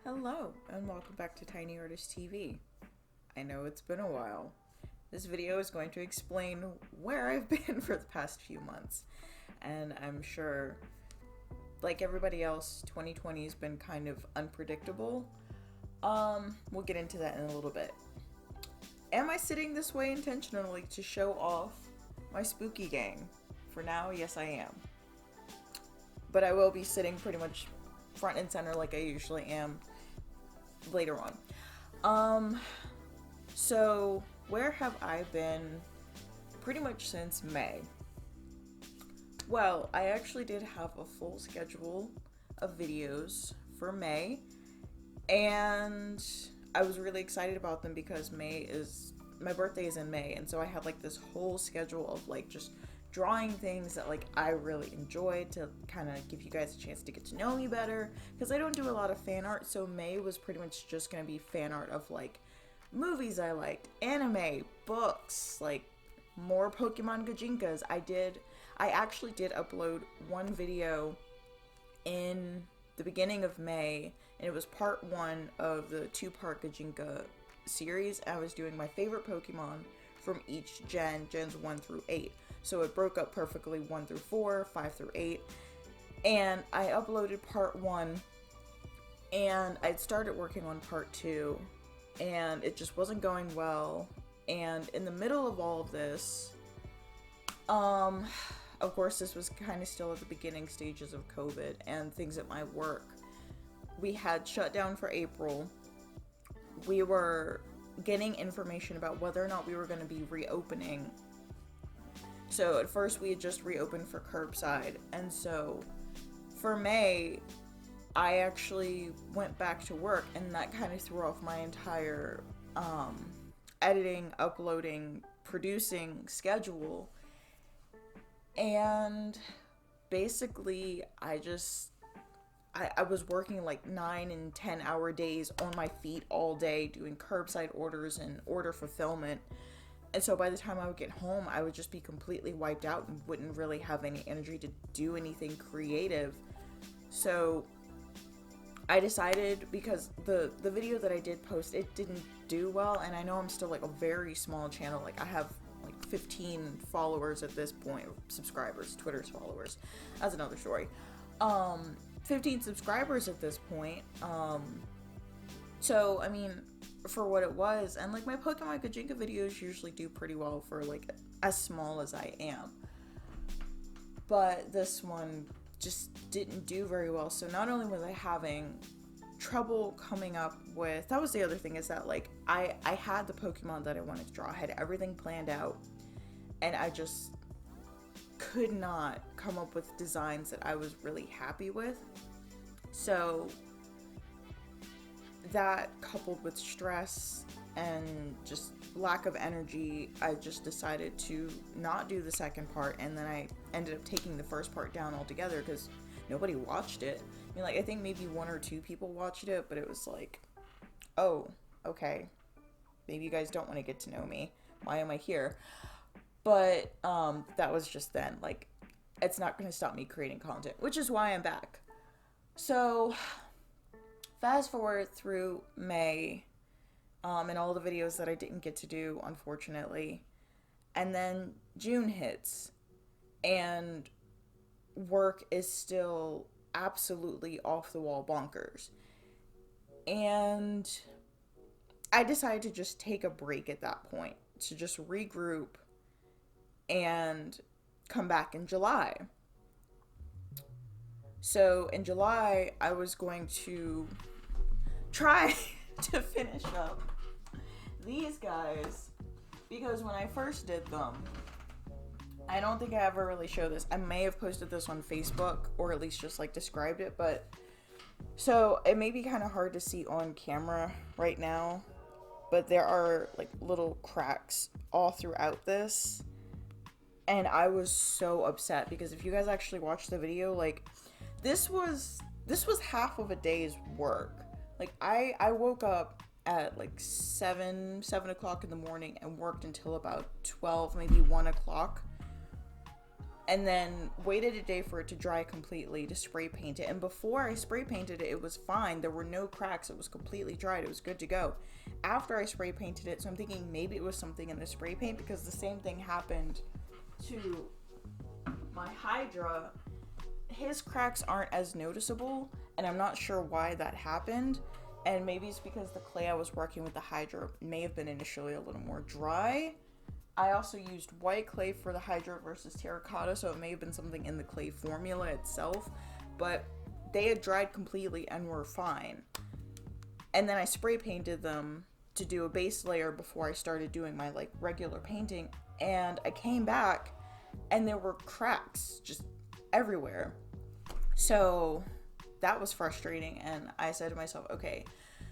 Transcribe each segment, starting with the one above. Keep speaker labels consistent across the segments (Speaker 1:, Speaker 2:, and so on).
Speaker 1: Hello, and welcome back to TinyArtist516. I know it's been a while. This video is going to explain where I've been for the past few months. And I'm sure, like everybody else, 2020 has been kind of unpredictable. We'll get into that in a little bit. Am I sitting this way intentionally to show off my spooky gang? For now, yes I am. But I will be sitting pretty much front and center like I usually am later on. So where have I been pretty much since May? Well, I actually did have a full schedule of videos for May, and I was really excited about them because my birthday is in May, and so I had like this whole schedule of like just drawing things that like I really enjoyed to kind of give you guys a chance to get to know me better, because I don't do a lot of fan art. So May was pretty much just gonna be fan art of like movies I liked, anime, books, like more Pokemon Gajinkas. I actually did upload one video in the beginning of May, and it was part 1 of the 2-part Gajinka series. I was doing my favorite Pokemon from each gens 1 through 8. So it broke up perfectly 1 through 4, 5 through 8. And I uploaded part 1, and I'd started working on part 2, and it just wasn't going well. And in the middle of all of this, of course, this was kind of still at the beginning stages of COVID and things at my work. We had shut down for April. We were getting information about whether or not we were going to be reopening. So at first we had just reopened for curbside, and so for May I actually went back to work, and that kind of threw off my entire editing, uploading, producing schedule. And basically I was working like 9 and 10 hour days on my feet all day doing curbside orders and order fulfillment. And so by the time I would get home, I would just be completely wiped out and wouldn't really have any energy to do anything creative. So I decided, because the video that I did post, it didn't do well, and I know I'm still like a very small channel. Like I have like 15 followers at this point, subscribers, Twitter's followers. That's another story. 15 subscribers at this point. So I mean, for what it was, and like my Pokemon Gajinka videos usually do pretty well for like as small as I am, but this one just didn't do very well. So not only was I having trouble coming up with, that was the other thing, is that like I had the Pokemon that I wanted to draw, I had everything planned out, and I just could not come up with designs that I was really happy with. So that, coupled with stress and just lack of energy, I just decided to not do the second part, and then I ended up taking the first part down altogether because nobody watched it. I mean, like, I think maybe 1 or 2 people watched it, but it was like, oh, okay, maybe you guys don't want to get to know me. Why am I here? But that was just then. Like, it's not going to stop me creating content, which is why I'm back. So fast forward through May, and all the videos that I didn't get to do, unfortunately. And then June hits, and work is still absolutely off the wall bonkers. And I decided to just take a break at that point, to just regroup and come back in July. So in July, I was going to try to finish up these guys, because when I first did them, I don't think I ever really showed this. I may have posted this on Facebook, or at least just like described it, but so it may be kind of hard to see on camera right now, but there are like little cracks all throughout this, and I was so upset because if you guys actually watched the video, like this was half of a day's work. Like I woke up at like 7 o'clock in the morning and worked until about 12, maybe 1 o'clock. and then waited a day for it to dry completely to spray paint it. And before I spray painted it, it was fine. There were no cracks. It was completely dried. It was good to go. After I spray painted it, so I'm thinking maybe it was something in the spray paint, because the same thing happened to my Hydra. His cracks aren't as noticeable, and I'm not sure why that happened. And maybe it's because the clay I was working with, the Hydra, may have been initially a little more dry. I also used white clay for the Hydra versus terracotta, so it may have been something in the clay formula itself, but they had dried completely and were fine. And then I spray painted them to do a base layer before I started doing my like regular painting, and I came back and there were cracks just everywhere. So that was frustrating, and I said to myself, okay,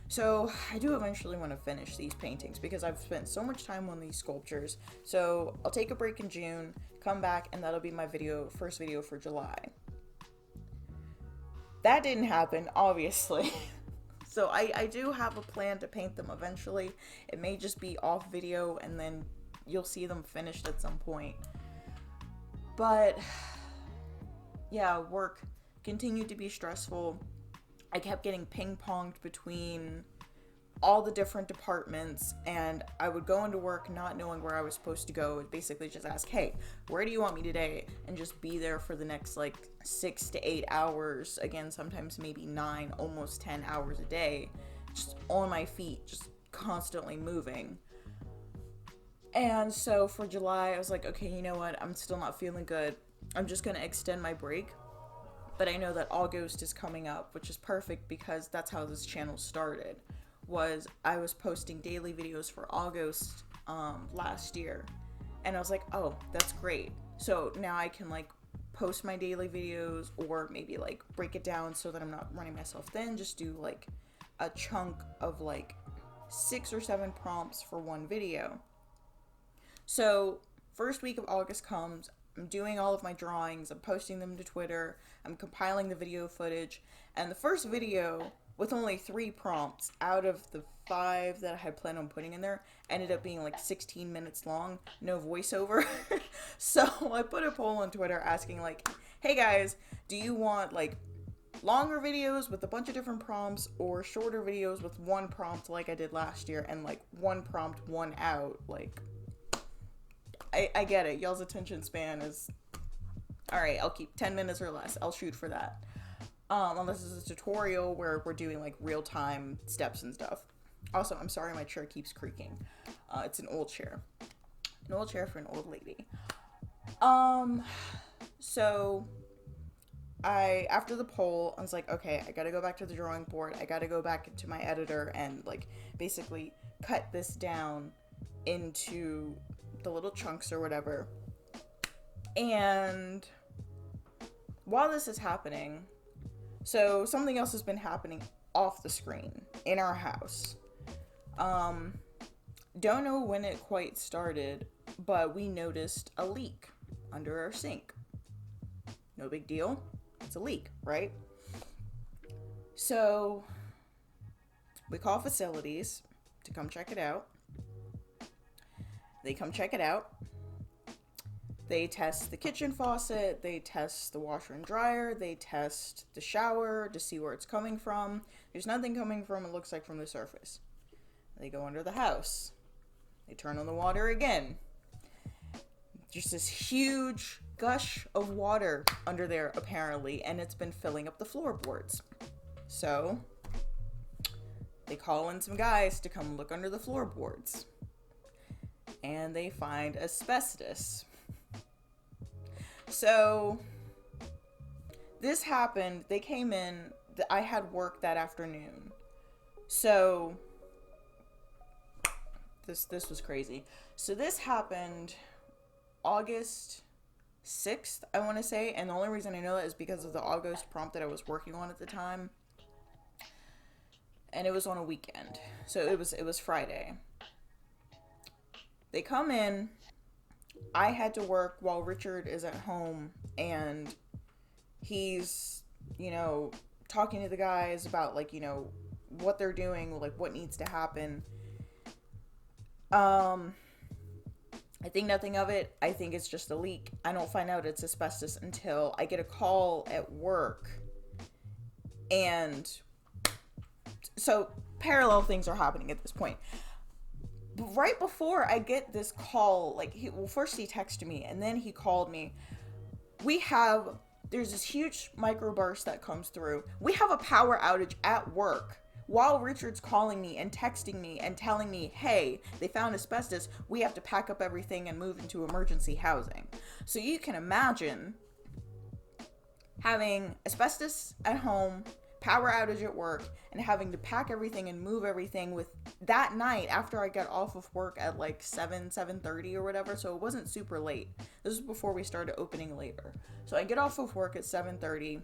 Speaker 1: so I do eventually want to finish these paintings because I've spent so much time on these sculptures. So I'll take a break in June, come back, and that'll be my first video for July. That didn't happen, obviously. So I do have a plan to paint them eventually. It may just be off video and then you'll see them finished at some point. But yeah, work continued to be stressful. I kept getting ping-ponged between all the different departments, and I would go into work not knowing where I was supposed to go. I'd basically just ask, hey, where do you want me today? And just be there for the next like 6 to 8 hours. Again, sometimes maybe 9, almost 10 hours a day, just on my feet, just constantly moving. And so for July, I was like, okay, you know what? I'm still not feeling good. I'm just going to extend my break. But I know that August is coming up, which is perfect because that's how this channel started. Was I was posting daily videos for August last year. And I was like, oh, that's great. So now I can like post my daily videos, or maybe like break it down so that I'm not running myself thin. Just do like a chunk of like 6 or 7 prompts for one video. So first week of August comes, I'm doing all of my drawings, I'm posting them to Twitter, I'm compiling the video footage, and the first video, with only 3 prompts out of the 5 that I had planned on putting in there, ended up being like 16 minutes long, no voiceover. So I put a poll on Twitter asking like, hey guys, do you want like longer videos with a bunch of different prompts, or shorter videos with 1 prompt like I did last year, and like 1 prompt, 1 out? Like, I get it. Y'all's attention span is... Alright, I'll keep 10 minutes or less. I'll shoot for that. Unless it's a tutorial where we're doing like real-time steps and stuff. Also, I'm sorry my chair keeps creaking. It's an old chair. An old chair for an old lady. So... after the poll, I was like, okay, I gotta go back to the drawing board. I gotta go back to my editor and like basically cut this down into the little chunks or whatever. And while this is happening, so something else has been happening off the screen in our house. Don't know when it quite started, but we noticed a leak under our sink. No big deal. It's a leak, right? So we call facilities to come check it out. They come check it out. They test the kitchen faucet, they test the washer and dryer, they test the shower to see where it's coming from. There's nothing coming from, it looks like, from the surface. They go under the house. They turn on the water again. Just this huge gush of water under there, apparently, and it's been filling up the floorboards. So they call in some guys to come look under the floorboards. And they find asbestos. So this happened, they came in, I had work that afternoon. So this was crazy. So this happened August 6th, I want to say, and the only reason I know that is because of the August prompt that I was working on at the time. And it was on a weekend. So it was Friday. They come in. I had to work while Richard is at home, and he's, talking to the guys about, like, what they're doing, like, what needs to happen. I think nothing of it. I think it's just a leak. I don't find out it's asbestos until I get a call at work. And so parallel things are happening at this point. But right before I get this call, like, first he texted me and then he called me. There's this huge microburst that comes through. We have a power outage at work while Richard's calling me and texting me and telling me, hey, they found asbestos. We have to pack up everything and move into emergency housing. So you can imagine having asbestos at home, power outage at work, and having to pack everything and move everything with that night after I got off of work at like 7:30 or whatever. So it wasn't super late. This was before we started opening labor. So I get off of work at 7:30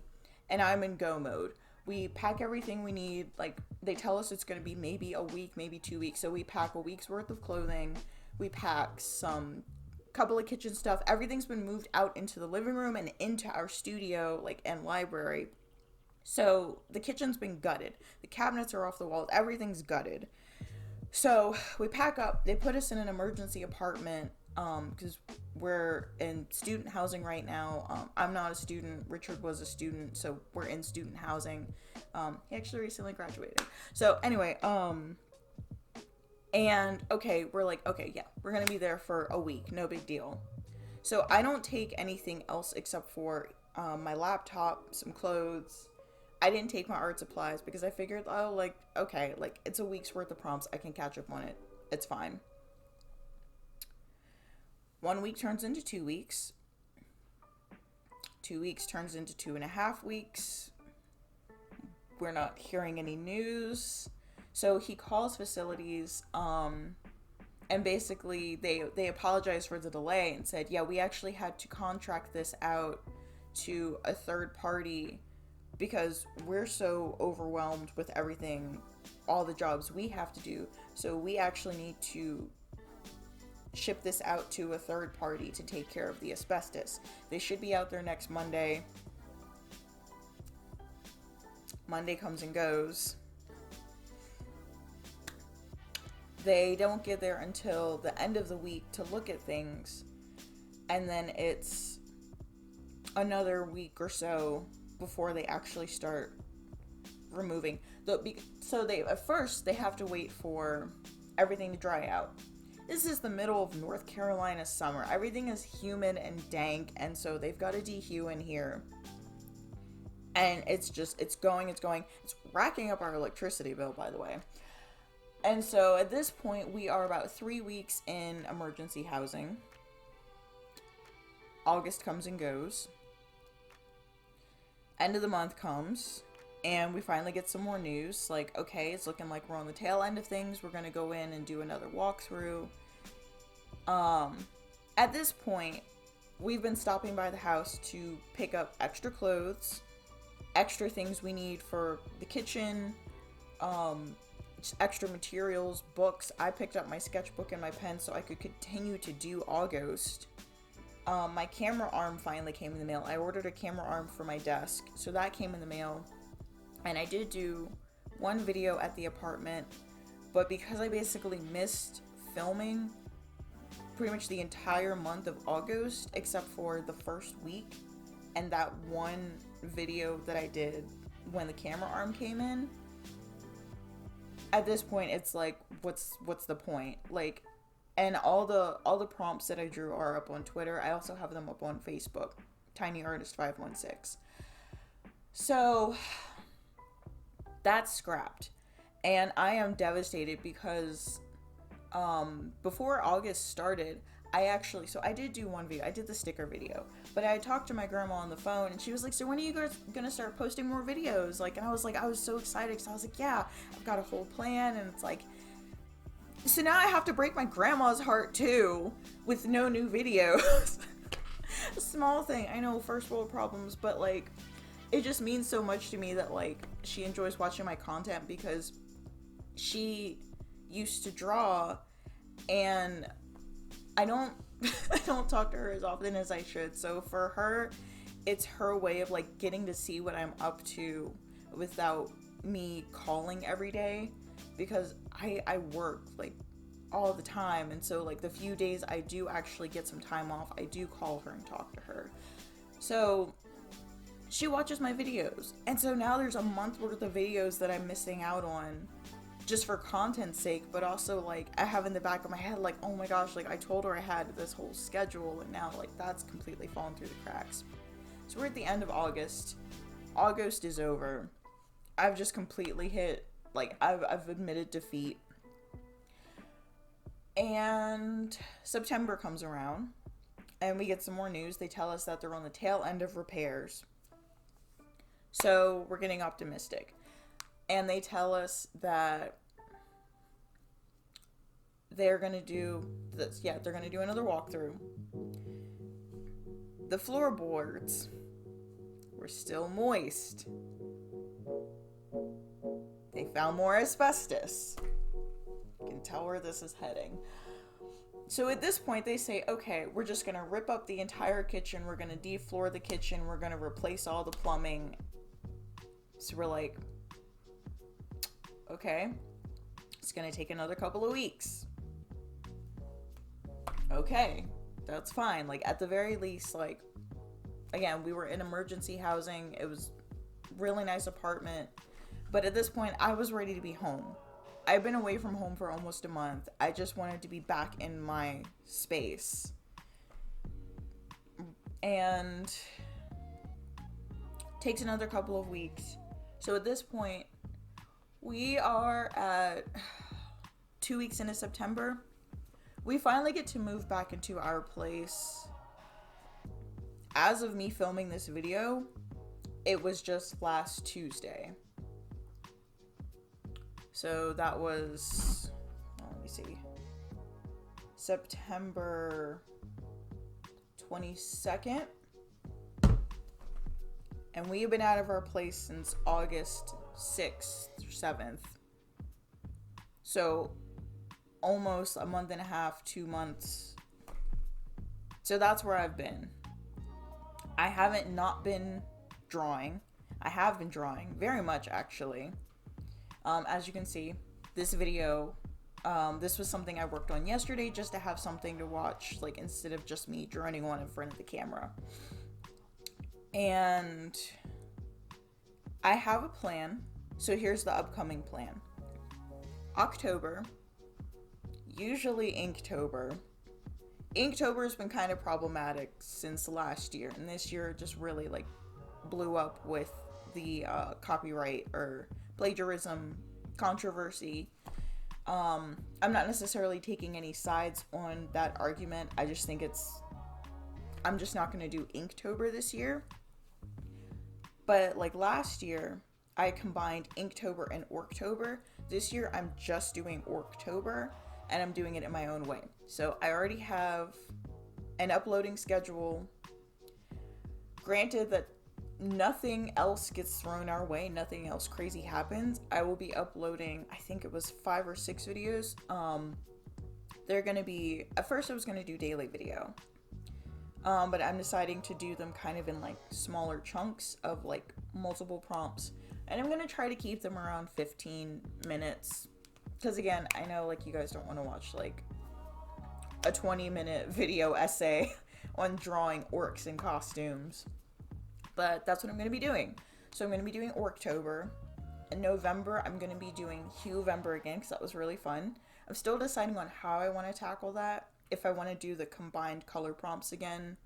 Speaker 1: and I'm in go mode. We pack everything we need. Like, they tell us it's going to be maybe a week, maybe 2 weeks. So we pack a week's worth of clothing. We pack some couple of kitchen stuff. Everything's been moved out into the living room and into our studio, like, and library. So the kitchen's been gutted. The cabinets are off the walls. Everything's gutted. So we pack up. They put us in an emergency apartment because we're in student housing right now. I'm not a student. Richard was a student, so we're in student housing. He actually recently graduated. So anyway, and okay, we're like, okay, yeah, we're gonna be there for a week. No big deal. So I don't take anything else except for my laptop, some clothes. I didn't take my art supplies because I figured, oh, like, okay, like, it's a week's worth of prompts. I can catch up on it. It's fine. 1 week turns into 2 weeks. 2 weeks turns into 2.5 weeks. We're not hearing any news. So he calls facilities, and basically they apologized for the delay and said, yeah, we actually had to contract this out to a third party because we're so overwhelmed with everything, all the jobs we have to do. So we actually need to ship this out to a third party to take care of the asbestos. They should be out there next Monday. Monday comes and goes. They don't get there until the end of the week to look at things. And then it's another week or so before they actually start removing. So at first they have to wait for everything to dry out. This is the middle of North Carolina summer. Everything is humid and dank, and so they've got a dehue in here. And it's going. It's racking up our electricity bill, by the way. And so at this point, we are about 3 weeks in emergency housing. August comes and goes. End of the month comes, and we finally get some more news. Like, okay, it's looking like we're on the tail end of things. We're going to go in and do another walkthrough. At this point, we've been stopping by the house to pick up extra clothes, extra things we need for the kitchen, extra materials, books. I picked up my sketchbook and my pen so I could continue to do August. My camera arm finally came in the mail. I ordered a camera arm for my desk, so that came in the mail. And I did do one video at the apartment, but because I basically missed filming pretty much the entire month of August, except for the first week, and that one video that I did when the camera arm came in, at this point, it's like, what's the point? Like, and all the prompts that I drew are up on Twitter. I also have them up on Facebook, TinyArtist516. So that's scrapped, and I am devastated because before August started, I did do one video. I did the sticker video, but I talked to my grandma on the phone, and she was like, so when are you guys gonna start posting more videos? Like, and I was so excited because I was like, yeah, I've got a whole plan. And it's like, so now I have to break my grandma's heart too with no new videos. A small thing, I know, first world problems, but like, it just means so much to me that like she enjoys watching my content because she used to draw, and I don't talk to her as often as I should. So for her, it's her way of like getting to see what I'm up to without me calling every day, because I work like all the time. And so like the few days I do actually get some time off, I do call her and talk to her. So she watches my videos. And so now there's a month worth of videos that I'm missing out on just for content's sake, but also like I have in the back of my head like, oh my gosh, like I told her I had this whole schedule and now like that's completely fallen through the cracks. So we're at the end of August. August is over. I've just completely hit, like I've admitted defeat. And September comes around and we get some more news. They tell us that they're on the tail end of repairs. So we're getting optimistic. And they tell us that they're going to do this. Yeah, they're going to do another walkthrough. The floorboards were still moist. They found more asbestos. You can tell where this is heading. So at this point they say, okay, we're just going to rip up the entire kitchen. We're going to de-floor the kitchen. We're going to replace all the plumbing. So we're like, okay, it's going to take another couple of weeks. Okay, that's fine. Like, at the very least, like, again, we were in emergency housing. It was a really nice apartment. But at this point, I was ready to be home. I've been away from home for almost a month. I just wanted to be back in my space. And it takes another couple of weeks. So at this point, we are at 2 weeks into September. We finally get to move back into our place. As of me filming this video, it was just last Tuesday. So that was, let me see, September 22nd. And we have been out of our place since August 6th or 7th. So almost a month and a half, 2 months. So that's where I've been. I haven't not been drawing. I have been drawing very much, actually. As you can see, this video, this was something I worked on yesterday just to have something to watch, like instead of just me droning on in front of the camera. And I have a plan. So here's the upcoming plan. October, usually Inktober. Inktober has been kind of problematic since last year, and this year just really like blew up with the copyright or plagiarism controversy. I'm not necessarily taking any sides on that argument. I just think I'm just not going to do Inktober this year. But like last year, I combined Inktober and Orktober. This year, I'm just doing Orktober, and I'm doing it in my own way. So I already have an uploading schedule. Granted that nothing else gets thrown our way, nothing else crazy happens, I will be uploading, I think it was 5 or 6 videos. They're gonna be, at first I was gonna do daily video. But I'm deciding to do them kind of in like smaller chunks of like multiple prompts. And I'm going to try to keep them around 15 minutes. Because again, I know like you guys don't want to watch like a 20-minute video essay on drawing orcs in costumes. But that's what I'm going to be doing. So I'm going to be doing Orktober. In November, I'm going to be doing Huevember again because that was really fun. I'm still deciding on how I want to tackle that. If I want to do the combined color prompts again,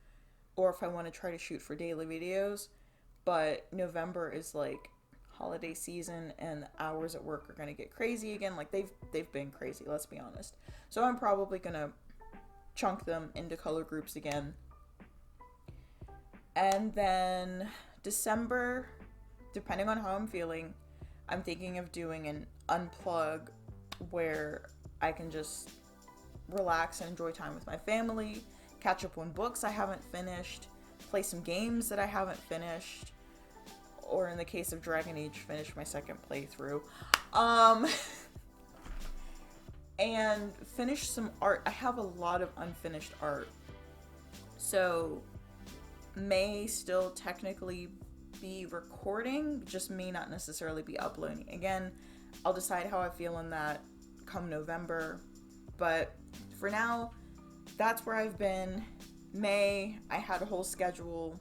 Speaker 1: or if I want to try to shoot for daily videos. But November is like holiday season and hours at work are going to get crazy again. Like they've been crazy, let's be honest. So I'm probably going to chunk them into color groups again. And then December, depending on how I'm feeling, I'm thinking of doing an unplug where I can just relax and enjoy time with my family, catch up on books I haven't finished, play some games that I haven't finished, or in the case of Dragon Age, finish my second playthrough, and finish some art. I have a lot of unfinished art, so may still technically be recording, just may not necessarily be uploading. Again, I'll decide how I feel in that come November. But for now, that's where I've been. May, I had a whole schedule,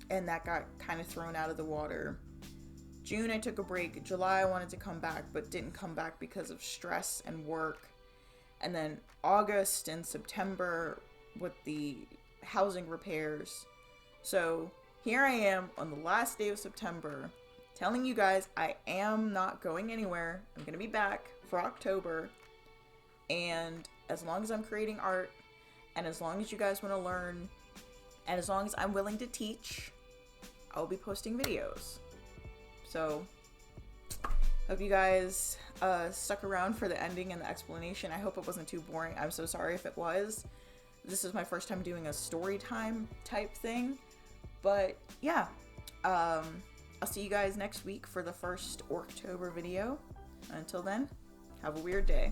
Speaker 1: and that got kind of thrown out of the water. June, I took a break. July, I wanted to come back, but didn't come back because of stress and work. And then August and September with the housing repairs. So here I am on the last day of September telling you guys I am not going anywhere. I'm going to be back for October. And as long as I'm creating art, and as long as you guys want to learn, and as long as I'm willing to teach, I'll be posting videos. So, hope you guys stuck around for the ending and the explanation. I hope it wasn't too boring. I'm so sorry if it was. This is my first time doing a story time type thing. But yeah, I'll see you guys next week for the first October video. Until then, have a weird day.